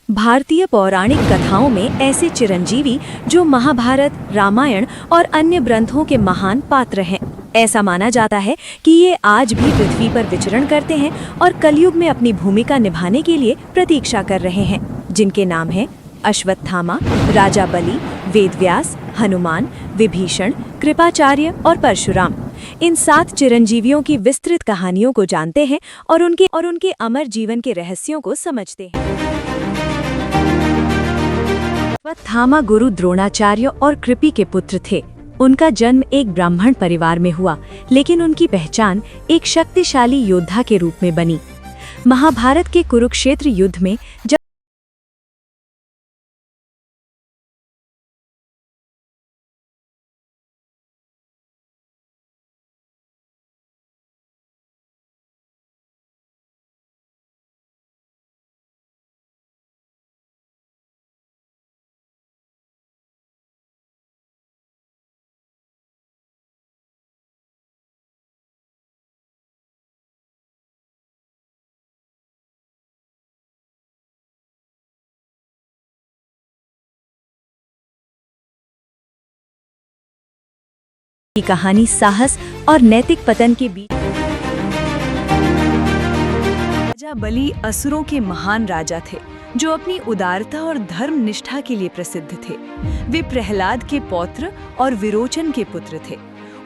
भारतीय पौराणिक कथाओं में ऐसे चिरंजीवी जो महाभारत, रामायण और अन्य ग्रंथों के महान पात्र हैं। ऐसा माना जाता है कि ये आज भी पृथ्वी पर विचरण करते हैं और कलयुग में अपनी भूमिका निभाने के लिए प्रतीक्षा कर रहे हैं, जिनके नाम हैं अश्वत्थामा, राजा बलि, वेदव्यास, हनुमान, विभीषण, कृपाचार्य और परशुराम। इन 7 चिरंजीवियों की विस्तृत कहानियों को जानते हैं और उनके अमर जीवन के रहस्यों को समझते हैं। अश्वत्थामा गुरु द्रोणाचार्य और कृपि के पुत्र थे। उनका जन्म एक ब्राह्मण परिवार में हुआ, लेकिन उनकी पहचान एक शक्तिशाली योद्धा के रूप में बनी। महाभारत के कुरुक्षेत्र युद्ध में जब की कहानी साहस और नैतिक पतन के बीच। राजा बलि असुरों के महान राजा थे, जो अपनी उदारता और धर्म निष्ठा के लिए प्रसिद्ध थे। वे प्रहलाद के पौत्र और विरोचन के पुत्र थे।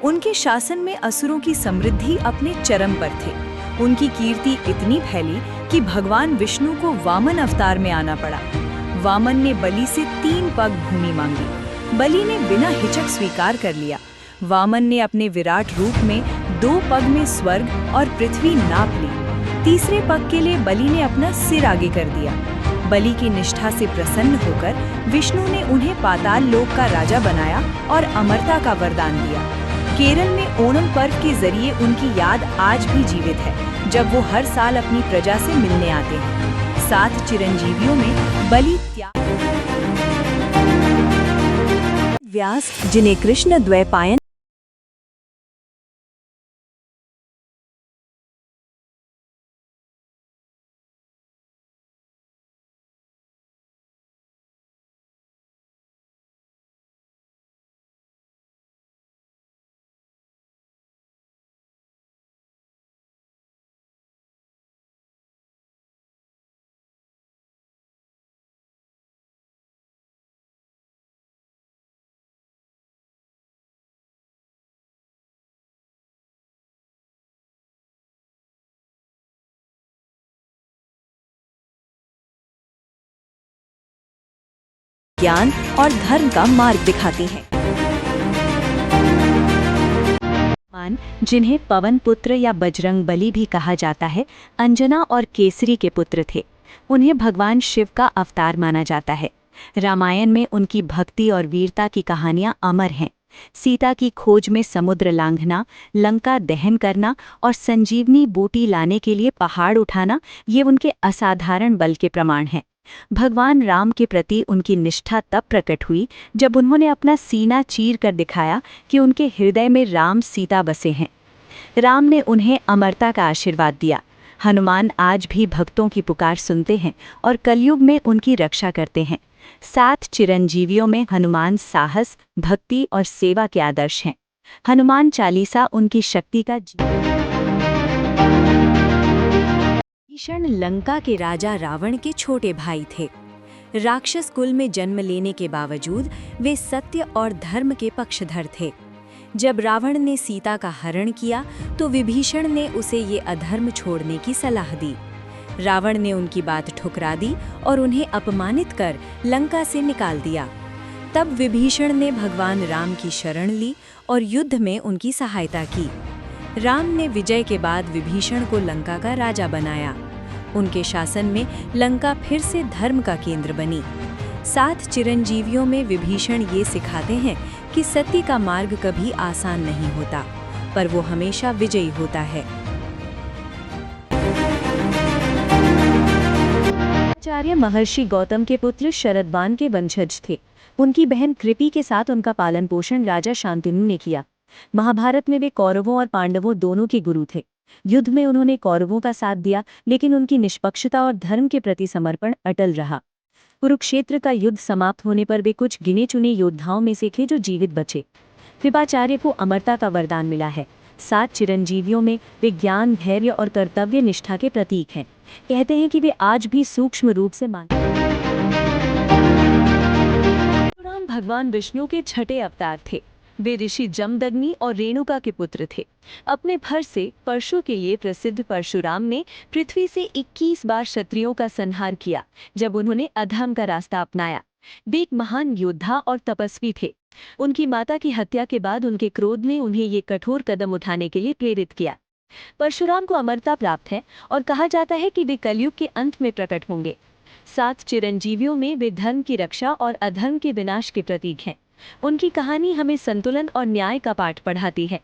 उनके शासन में असुरों की समृद्धि अपने चरम पर थे। उनकी कीर्ति इतनी फैली कि भगवान विष्णु को वामन अवतार में आना पड़ा। वामन ने बलि से 3 पग भूमि मांगी। बलि ने बिना हिचक स्वीकार कर लिया। वामन ने अपने विराट रूप में 2 पग में स्वर्ग और पृथ्वी नाप ली। तीसरे पग के लिए बलि ने अपना सिर आगे कर दिया। बलि की निष्ठा से प्रसन्न होकर विष्णु ने उन्हें पाताल लोक का राजा बनाया और अमरता का वरदान दिया। केरल में ओणम पर्व के जरिए उनकी याद आज भी जीवित है, जब वो हर साल अपनी प्रजा से मिलने आते हैं। 7 चिरंजीवियों में बलि, व्यास, जिन्हें कृष्ण द्वैपायन ज्ञान और धर्म का मार्ग दिखाती हैं। जिन्हें पवन पुत्र या बजरंग बली भी कहा जाता है, अंजना और केसरी के पुत्र थे। उन्हें भगवान शिव का अवतार माना जाता है। रामायण में उनकी भक्ति और वीरता की कहानियां अमर हैं। सीता की खोज में समुद्र लांघना, लंका दहन करना और संजीवनी बूटी लाने के लिए पहाड़ उठाना, ये उनके असाधारण बल के प्रमाण हैं। भगवान राम के प्रति उनकी निष्ठा तब प्रकट हुई जब उन्होंने अपना सीना चीर कर दिखाया कि उनके हृदय में राम सीता बसे हैं। राम ने उन्हें अमरता का आशीर्वाद दिया। हनुमान आज भी भक्तों की पुकार सुनते हैं और कलयुग में उनकी रक्षा करते हैं। 7 चिरंजीवियों में हनुमान साहस, भक्ति और सेवा के आदर्श हैं। हनुमान चालीसा उनकी शक्ति का विभीषण लंका के राजा रावण के छोटे भाई थे। राक्षस कुल में जन्म लेने के बावजूद वे सत्य और धर्म के पक्षधर थे। जब रावण ने सीता का हरण किया तो विभीषण ने उसे ये अधर्म छोड़ने की सलाह दी। रावण ने उनकी बात ठुकरा दी और उन्हें अपमानित कर लंका से निकाल दिया। तब विभीषण ने भगवान राम की शरण ली और युद्ध में उनकी सहायता की। राम ने विजय के बाद विभीषण को लंका का राजा बनाया। उनके शासन में लंका फिर से धर्म का केंद्र बनी। 7 चिरंजीवियों में विभीषण ये सिखाते हैं कि सत्य का मार्ग कभी आसान नहीं होता, पर वो हमेशा विजयी होता है। आचार्य महर्षि गौतम के पुत्र शरदबान के वंशज थे। उनकी बहन कृपि के साथ उनका पालन पोषण राजा शांतनु ने किया। महाभारत में वे कौरवों और पांडवों दोनों के गुरु थे। युद्ध में उन्होंने कौरवों का साथ दिया, लेकिन उनकी निष्पक्षता और धर्म के प्रति समर्पण अटल रहा। कुरुक्षेत्र का युद्ध समाप्त होने पर वे कुछ गिने चुने योद्धाओं में से थे जो जीवित बचे। कृपाचार्य को अमरता का वरदान मिला है। 7 चिरंजीवियों में वे ज्ञान, धैर्य और कर्तव्य निष्ठा के प्रतीक हैं। कहते हैं कि वे आज भी सूक्ष्म रूप से परशुराम भगवान विष्णु के छठे अवतार थे। वे ऋषि जमदग्नि और रेणुका के पुत्र थे। अपने भर से परशु के लिए प्रसिद्ध परशुराम ने पृथ्वी से 21 बार क्षत्रियों का संहार किया जब उन्होंने अधर्म का रास्ता अपनाया। वे एक महान योद्धा और तपस्वी थे। उनकी माता की हत्या के बाद उनके क्रोध ने उन्हें ये कठोर कदम उठाने के लिए प्रेरित किया। परशुराम को अमरता प्राप्त है और कहा जाता है कि वे कलयुग के अंत में प्रकट होंगे। 7 चिरंजीवियों में वे धर्म की रक्षा और अधर्म के विनाश के प्रतीक हैं। उनकी कहानी हमें संतुलन और न्याय का पाठ पढ़ाती है।